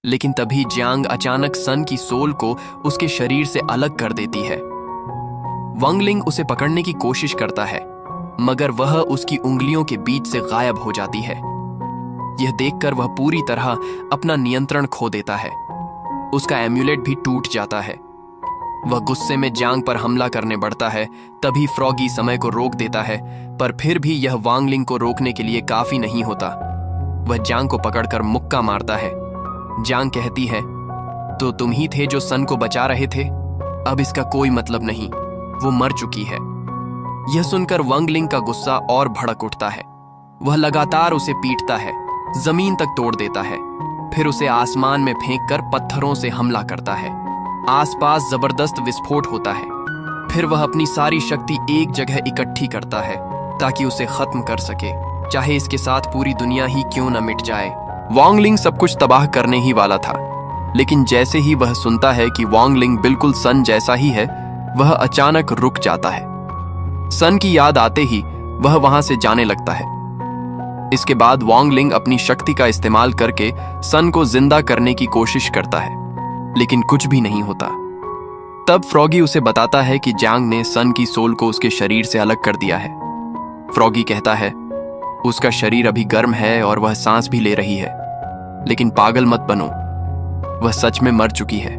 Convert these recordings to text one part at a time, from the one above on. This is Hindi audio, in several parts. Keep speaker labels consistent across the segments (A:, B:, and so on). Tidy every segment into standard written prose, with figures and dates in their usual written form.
A: लेकिन तभी जियांग अचानक सन की सोल को उसके शरीर से अलग कर देती है। वांगलिंग उसे पकड़ने की कोशिश करता है, मगर वह उसकी उंगलियों के बीच से गायब हो जाती है। यह देखकर वह पूरी तरह अपना नियंत्रण खो देता है। उसका एम्यूलेट भी टूट जाता है। वह गुस्से में जियांग पर हमला करने बढ़ता है। तभी फ्रॉगी समय को रोक देता है, पर फिर भी यह वांगलिंग को रोकने के लिए काफी नहीं होता। वह जियांग को पकड़कर मुक्का मारता है। जियांग कहती है, तो तुम ही थे जो सन को बचा रहे थे। अब इसका कोई मतलब नहीं, वो मर चुकी है। यह सुनकर वांगलिंग का गुस्सा और भड़क उठता है। वह लगातार उसे पीटता है, जमीन तक तोड़ देता है, फिर उसे आसमान में फेंककर पत्थरों से हमला करता है। आसपास जबरदस्त विस्फोट होता है। फिर वह अपनी सारी शक्ति एक जगह इकट्ठी करता है ताकि उसे खत्म कर सके, चाहे इसके साथ पूरी दुनिया ही क्यों न मिट जाए। वांगलिंग सब कुछ तबाह करने ही वाला था, लेकिन जैसे ही वह सुनता है कि वांगलिंग बिल्कुल सन जैसा ही है, वह अचानक रुक जाता है। सन की याद आते ही वह वहां से जाने लगता है। इसके बाद वांगलिंग अपनी शक्ति का इस्तेमाल करके सन को जिंदा करने की कोशिश करता है, लेकिन कुछ भी नहीं होता। तब फ्रॉगी उसे बताता है कि जियांग ने सन की सोल को उसके शरीर से अलग कर दिया है। फ्रॉगी कहता है, उसका शरीर अभी गर्म है और वह सांस भी ले रही है, लेकिन पागल मत बनो, वह सच में मर चुकी है।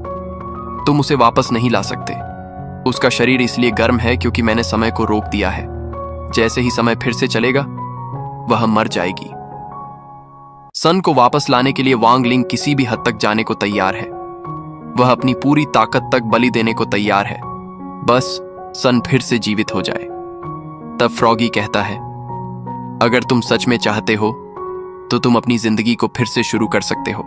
A: तुम उसे वापस नहीं ला सकते। उसका शरीर इसलिए गर्म है क्योंकि मैंने समय को रोक दिया है। जैसे ही समय फिर से चलेगा, वह मर जाएगी। सन को वापस लाने के लिए वांगलिंग किसी भी हद तक जाने को तैयार है। वह अपनी पूरी ताकत तक बलि देने को तैयार है, बस सन फिर से जीवित हो जाए। तब फ्रॉगी कहता है, अगर तुम सच में चाहते हो तो तुम अपनी जिंदगी को फिर से शुरू कर सकते हो।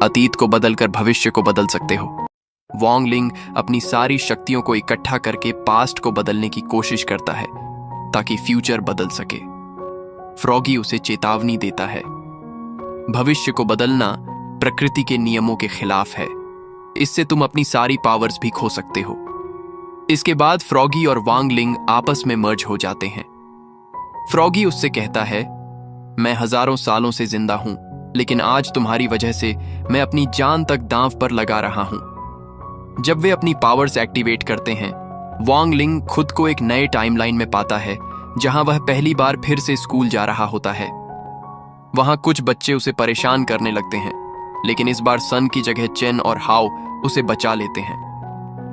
A: अतीत को बदलकर भविष्य को बदल सकते हो। वांगलिंग अपनी सारी शक्तियों को इकट्ठा करके पास्ट को बदलने की कोशिश करता है ताकि फ्यूचर बदल सके। फ्रॉगी उसे चेतावनी देता है, भविष्य को बदलना प्रकृति के नियमों के खिलाफ है। इससे तुम अपनी सारी पावर्स भी खो सकते हो। इसके बाद फ्रॉगी और वांगलिंग आपस में मर्ज हो जाते हैं। फ्रॉगी उससे कहता है, मैं हजारों सालों से जिंदा हूं, लेकिन आज तुम्हारी वजह से मैं अपनी जान तक दांव पर लगा रहा हूं। जब वे अपनी पावर्स एक्टिवेट करते हैं, वांगलिंग खुद को एक नए टाइमलाइन में पाता है जहां वह पहली बार फिर से स्कूल जा रहा होता है। वहां कुछ बच्चे उसे परेशान करने लगते हैं, लेकिन इस बार सन की जगह चेन और हाओ उसे बचा लेते हैं।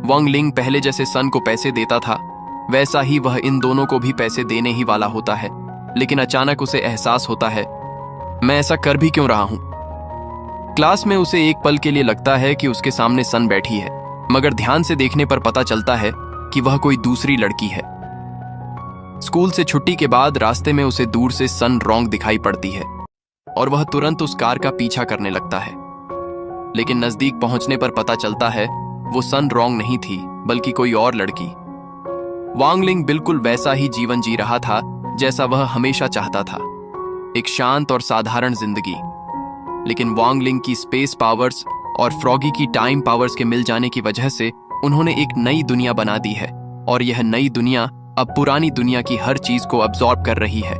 A: वांगलिंग पहले जैसे सन को पैसे देता था, वैसा ही वह इन दोनों को भी पैसे देने ही वाला होता है, लेकिन अचानक उसे एहसास होता है, मैं ऐसा कर भी क्यों रहा हूं। क्लास में उसे एक पल के लिए लगता है कि उसके सामने सन बैठी है, मगर ध्यान से देखने पर पता चलता है कि वह कोई दूसरी लड़की है। स्कूल से छुट्टी के बाद रास्ते में उसे दूर से सन रोंग दिखाई पड़ती है और वह तुरंत उस कार का पीछा करने लगता है, लेकिन नजदीक पहुंचने पर पता चलता है वो सन रोंग नहीं थी, बल्कि कोई और लड़की। वांगलिंग बिल्कुल वैसा ही जीवन जी रहा था जैसा वह हमेशा चाहता था, एक शांत और साधारण जिंदगी। लेकिन वांगलिंग की स्पेस पावर्स और फ्रॉगी की टाइम पावर्स के मिल जाने की वजह से उन्होंने एक नई दुनिया बना दी है, और यह नई दुनिया अब पुरानी दुनिया की हर चीज को अब्सॉर्ब कर रही है।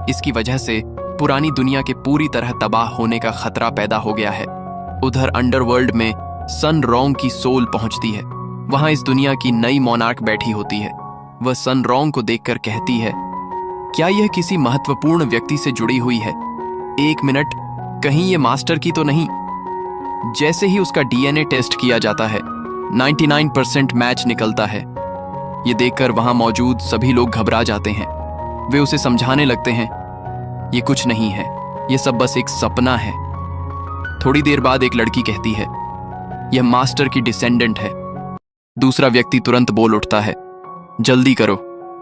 A: इसकी वजह से पुरानी दुनिया के पूरी तरह तबाह होने का खतरा पैदा हो गया है। उधर अंडरवर्ल्ड में सन रोंग की सोल पहुंचती है। वहां इस दुनिया की नई मोनार्क बैठी होती है। वह सन रोंग को देखकर कहती है, क्या यह किसी महत्वपूर्ण व्यक्ति से जुड़ी हुई है? एक मिनट, कहीं ये मास्टर की तो नहीं? जैसे ही उसका डीएनए टेस्ट किया जाता है, 99% मैच निकलता है। ये देखकर वहां मौजूद सभी लोग घबरा जाते हैं। वे उसे समझाने लगते हैं, ये कुछ नहीं है, ये सब बस एक सपना है। थोड़ी देर बाद एक लड़की कहती है, यह मास्टर की डिसेंडेंट है। दूसरा व्यक्ति तुरंत बोल उठता है, जल्दी करो,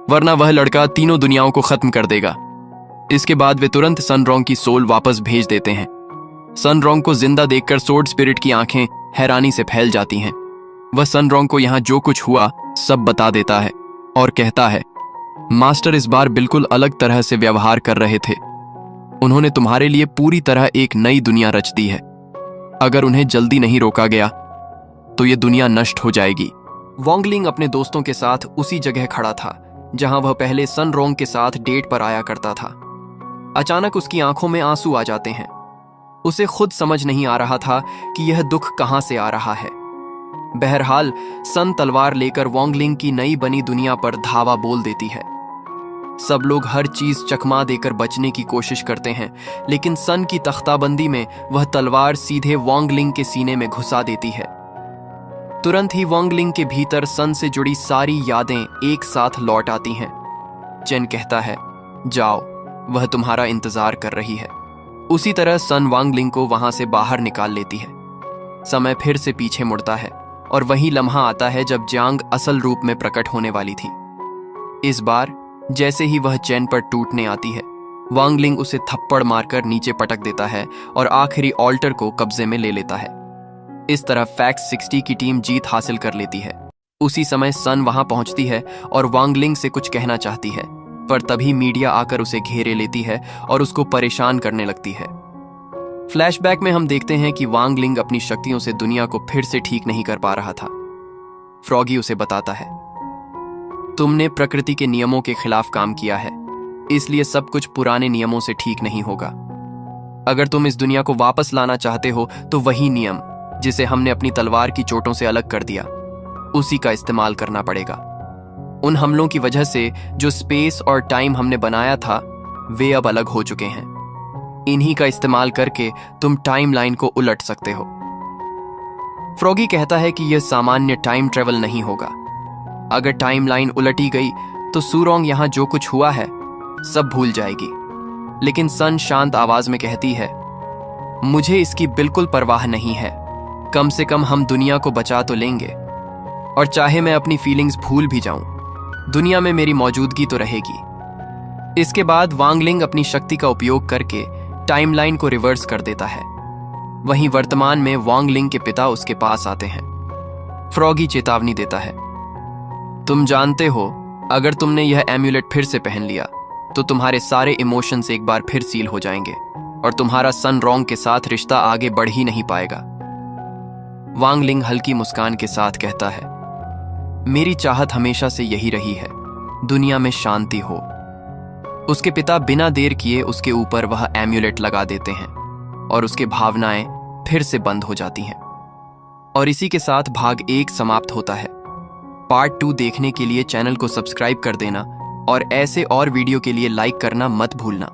A: वरना वह लड़का तीनों दुनियाओं को खत्म कर देगा। इसके बाद वे तुरंत सन रोंग की सोल वापस भेज देते हैं। सन रोंग को जिंदा देखकर सोर्ड स्पिरिट की आंखें हैरानी से फैल जाती हैं। वह सन रोंग को यहां जो कुछ हुआ सब बता देता है और कहता है, मास्टर इस बार बिल्कुल अलग तरह से व्यवहार कर रहे थे। उन्होंने तुम्हारे लिए पूरी तरह एक नई दुनिया रच दी है। अगर उन्हें जल्दी नहीं रोका गया तो यह दुनिया नष्ट हो जाएगी। वांगलिंग अपने दोस्तों के साथ उसी जगह खड़ा था जहां वह पहले सन रोंग के साथ डेट पर आया करता था। अचानक उसकी आंखों में आंसू आ जाते हैं। उसे खुद समझ नहीं आ रहा था कि यह दुख कहां से आ रहा है। बहरहाल सन तलवार लेकर वोंगलिंग की नई बनी दुनिया पर धावा बोल देती है। सब लोग हर चीज चकमा देकर बचने की कोशिश करते हैं, लेकिन सन की तख्ताबंदी में वह तलवार सीधे वोंगलिंग के सीने में घुसा देती है। तुरंत ही वोंगलिंग के भीतर सन से जुड़ी सारी यादें एक साथ लौट आती हैं। चेन कहता है, जाओ, वह तुम्हारा इंतजार कर रही है। उसी तरह सन वोंगलिंग को वहां से बाहर निकाल लेती है। समय फिर से पीछे मुड़ता है और वही लम्हा आता है जब जियांग असल रूप में प्रकट होने वाली थी। इस बार जैसे ही वह चेन पर टूटने आती है, वोंगलिंग उसे थप्पड़ मारकर नीचे पटक देता है और आखिरी ऑल्टर को कब्जे में ले लेता है। इस तरह फैक्स 60 की टीम जीत हासिल कर लेती है। उसी समय सन वहां पहुंचती है और वोंगलिंग से कुछ कहना चाहती है, पर तभी मीडिया आकर उसे घेरे लेती है और उसको परेशान करने लगती है। फ्लैशबैक में हम देखते हैं कि वोंगलिंग अपनी शक्तियों से दुनिया को फिर से ठीक नहीं कर पा रहा था। फ्रॉगी उसे बताता है, तुमने प्रकृति के नियमों के खिलाफ काम किया है, इसलिए सब कुछ पुराने नियमों से ठीक नहीं होगा। अगर तुम इस दुनिया को वापस लाना चाहते हो तो वही नियम जिसे हमने अपनी तलवार की चोटों से अलग कर दिया, उसी का इस्तेमाल करना पड़ेगा। उन हमलों की वजह से जो स्पेस और टाइम हमने बनाया था, वे अब अलग हो चुके हैं। इन्हीं का इस्तेमाल करके तुम टाइमलाइन को उलट सकते हो। फ्रॉगी कहता है कि यह सामान्य टाइम ट्रेवल नहीं होगा। अगर टाइमलाइन उलटी गई तो सूरोंग यहां जो कुछ हुआ है सब भूल जाएगी। लेकिन सन शांत आवाज में कहती है, मुझे इसकी बिल्कुल परवाह नहीं है। कम से कम हम दुनिया को बचा तो लेंगे, और चाहे मैं अपनी फीलिंग्स भूल भी जाऊं, दुनिया में मेरी मौजूदगी तो रहेगी। इसके बाद वोंगलिंग अपनी शक्ति का उपयोग करके टाइमलाइन को रिवर्स कर देता है। वहीं वर्तमान में वोंगलिंग के पिता उसके पास आते हैं। फ्रॉगी चेतावनी देता है, तुम जानते हो, अगर तुमने यह एम्यूलेट फिर से पहन लिया तो तुम्हारे सारे इमोशंस एक बार फिर सील हो जाएंगे और तुम्हारा सन रोंग के साथ रिश्ता आगे बढ़ ही नहीं पाएगा। वोंगलिंग हल्की मुस्कान के साथ कहता है, मेरी चाहत हमेशा से यही रही है, दुनिया में शांति हो। उसके पिता बिना देर किए उसके ऊपर वह एम्यूलेट लगा देते हैं और उसके भावनाएं फिर से बंद हो जाती हैं। और इसी के साथ भाग 1 समाप्त होता है। पार्ट 2 देखने के लिए चैनल को सब्सक्राइब कर देना और ऐसे और वीडियो के लिए लाइक करना मत भूलना।